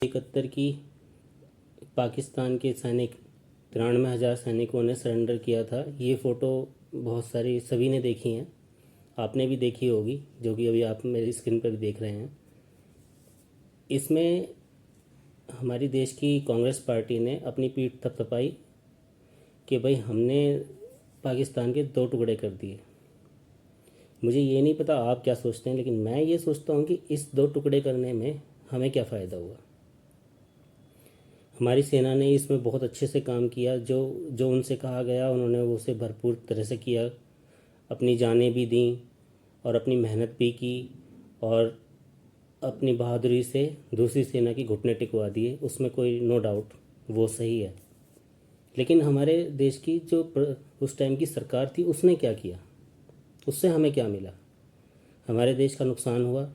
71 की पाकिस्तान के सैनिक 93,000 सैनिकों ने सरेंडर किया था। ये फ़ोटो बहुत सारी सभी ने देखी हैं, आपने भी देखी होगी, जो कि अभी आप मेरी स्क्रीन पर भी देख रहे हैं। इसमें हमारी देश की कांग्रेस पार्टी ने अपनी पीठ थपथपाई कि भाई हमने पाकिस्तान के 2 टुकड़े कर दिए। मुझे ये नहीं पता आप क्या सोचते हैं, लेकिन मैं ये सोचता हूँ कि इस 2 टुकड़े करने में हमें क्या फ़ायदा हुआ। हमारी सेना ने इसमें बहुत अच्छे से काम किया, जो जो उनसे कहा गया उन्होंने उसे भरपूर तरह से किया, अपनी जानें भी दी और अपनी मेहनत भी की और अपनी बहादुरी से दूसरी सेना की घुटने टिकवा दिए, उसमें कोई नो डाउट वो सही है। लेकिन हमारे देश की जो उस टाइम की सरकार थी उसने क्या किया, उससे हमें क्या मिला। हमारे देश का नुकसान हुआ,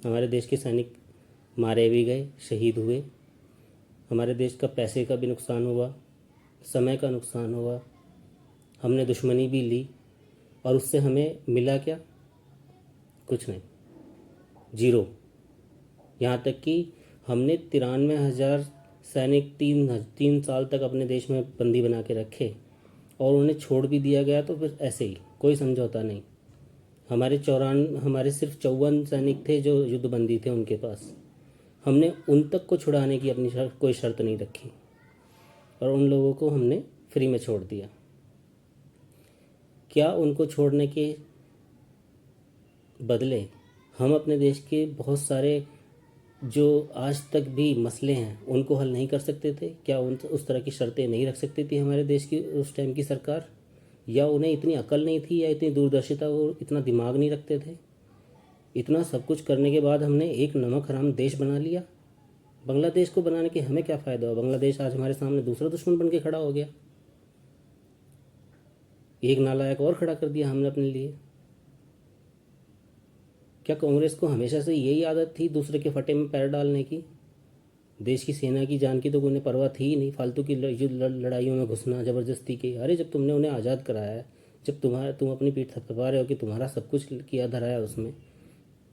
हमारे देश के सैनिक मारे भी गए, शहीद हुए, हमारे देश का पैसे का भी नुकसान हुआ, समय का नुकसान हुआ, हमने दुश्मनी भी ली और उससे हमें मिला क्या? कुछ नहीं, जीरो। यहाँ तक कि हमने 93,000 सैनिक 3 साल तक अपने देश में बंदी बना के रखे और उन्हें छोड़ भी दिया गया, तो फिर ऐसे ही कोई समझौता नहीं। हमारे सिर्फ 54 सैनिक थे जो युद्धबंदी थे उनके पास। हमने उन तक को छुड़ाने की अपनी कोई शर्त नहीं रखी और उन लोगों को हमने फ्री में छोड़ दिया। क्या उनको छोड़ने के बदले हम अपने देश के बहुत सारे जो आज तक भी मसले हैं उनको हल नहीं कर सकते थे? क्या उस तरह की शर्तें नहीं रख सकती थी हमारे देश की उस टाइम की सरकार? या उन्हें इतनी अकल नहीं थी, या इतनी दूरदर्शिता, वो इतना दिमाग नहीं रखते थे? इतना सब कुछ करने के बाद हमने एक नमक हराम देश बना लिया। बांग्लादेश को बनाने के हमें क्या फ़ायदा हुआ? बांग्लादेश आज हमारे सामने दूसरा दुश्मन बन के खड़ा हो गया। एक नालायक और खड़ा कर दिया हमने अपने लिए। क्या कांग्रेस को हमेशा से यही आदत थी दूसरे के फटे में पैर डालने की? देश की सेना की जान की तो उन्हें परवाह थी ही नहीं, फालतू की लड़ाइयों में घुसना, ज़बरदस्ती की। अरे जब तुमने उन्हें आज़ाद कराया है, जब तुम अपनी पीठ थपथपा रहे हो कि तुम्हारा सब कुछ किया धराया उसमें,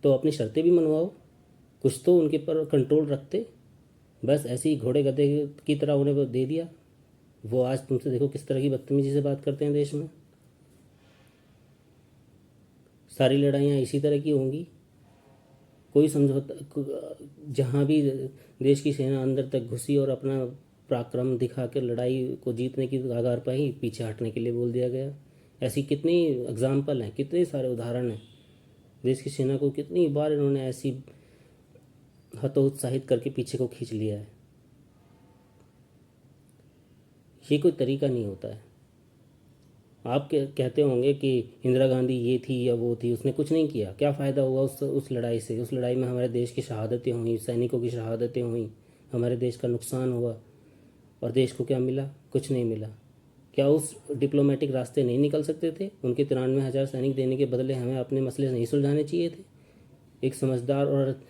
तो अपनी शर्तें भी मनवाओ, कुछ तो उनके पर कंट्रोल रखते। बस ऐसे ही घोड़े गधे की तरह उन्हें वो दे दिया। वो आज तुमसे देखो किस तरह की बदतमीजी से बात करते हैं देश में। सारी लड़ाइयाँ इसी तरह की होंगी। कोई समझौता, जहाँ भी देश की सेना अंदर तक घुसी और अपना पराक्रम दिखा कर लड़ाई को जीतने की कगार पर ही पीछे हटने के लिए बोल दिया गया। ऐसी कितनी एग्जाम्पल हैं, कितने सारे उदाहरण हैं। देश की सेना को कितनी बार इन्होंने ऐसी हतोत्साहित करके पीछे को खींच लिया है। ये कोई तरीका नहीं होता है। आप कहते होंगे कि इंदिरा गांधी ये थी या वो थी, उसने कुछ नहीं किया। क्या फ़ायदा हुआ उस लड़ाई से? उस लड़ाई में हमारे देश की शहादतें हुई, सैनिकों की शहादतें हुई, हमारे देश का नुकसान हुआ और देश को क्या मिला? कुछ नहीं मिला। क्या उस डिप्लोमेटिक रास्ते नहीं निकल सकते थे? उनके 93,000 सैनिक देने के बदले हमें अपने मसले नहीं सुलझाने चाहिए थे? एक समझदार और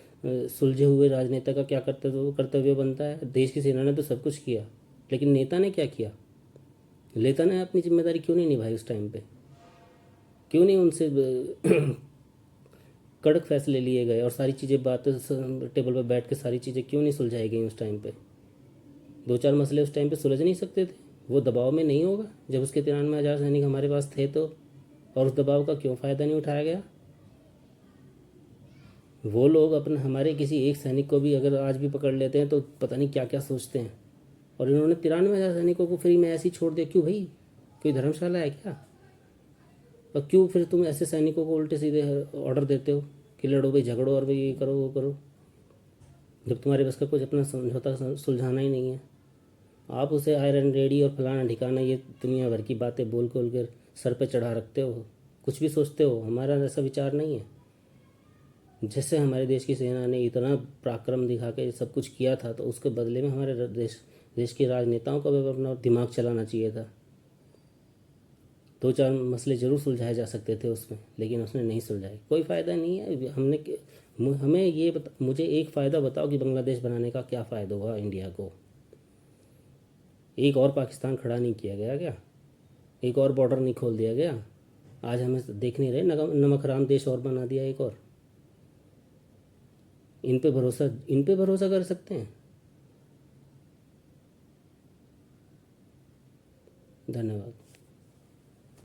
सुलझे हुए राजनेता का क्या कर्तव्य बनता है? देश की सेना ने तो सब कुछ किया, लेकिन नेता ने क्या किया? नेता ने अपनी जिम्मेदारी क्यों नहीं निभाई उस टाइम पे? क्यों नहीं उनसे कड़क फैसले लिए गए और सारी चीज़ें टेबल पर बैठ के सारी चीज़ें क्यों नहीं सुलझाई गई उस टाइम पे? 2-4 मसले उस टाइम पे सुलझ नहीं सकते थे? वो दबाव में नहीं होगा जब उसके 93,000 सैनिक हमारे पास थे तो? और उस दबाव का क्यों फ़ायदा नहीं उठाया गया? वो लोग अपने हमारे किसी एक सैनिक को भी अगर आज भी पकड़ लेते हैं तो पता नहीं क्या क्या सोचते हैं। और इन्होंने 93,000 सैनिकों को फ्री में ऐसे ही छोड़ दिया। क्यों भाई? कोई धर्मशाला है क्या? और क्यों फिर तुम ऐसे सैनिकों को उल्टे सीधे ऑर्डर देते हो कि लड़ो भाई, झगड़ो और भाई ये करो वो करो, जब तुम्हारे बस का कुछ अपना समझौता सुलझाना ही नहीं है? आप उसे आयरन रेडी और फलाना ठिकाना ये दुनिया भर की बातें बोल कर सर पे चढ़ा रखते हो, कुछ भी सोचते हो। हमारा ऐसा विचार नहीं है। जैसे हमारे देश की सेना ने इतना पराक्रम दिखा के सब कुछ किया था, तो उसके बदले में हमारे देश के राजनेताओं को भी अपना दिमाग चलाना चाहिए था। 2-4 मसले ज़रूर सुलझाए जा सकते थे उसमें, लेकिन उसने नहीं सुलझाए। कोई फ़ायदा नहीं है। हमें मुझे एक फ़ायदा बताओ कि बांग्लादेश बनाने का क्या फ़ायदा हुआ इंडिया को? एक और पाकिस्तान खड़ा नहीं किया गया क्या? एक और बॉर्डर नहीं खोल दिया गया? आज हमें देख नहीं रहे, नमक हराम देश और बना दिया एक और। इन पे भरोसा कर सकते हैं। धन्यवाद।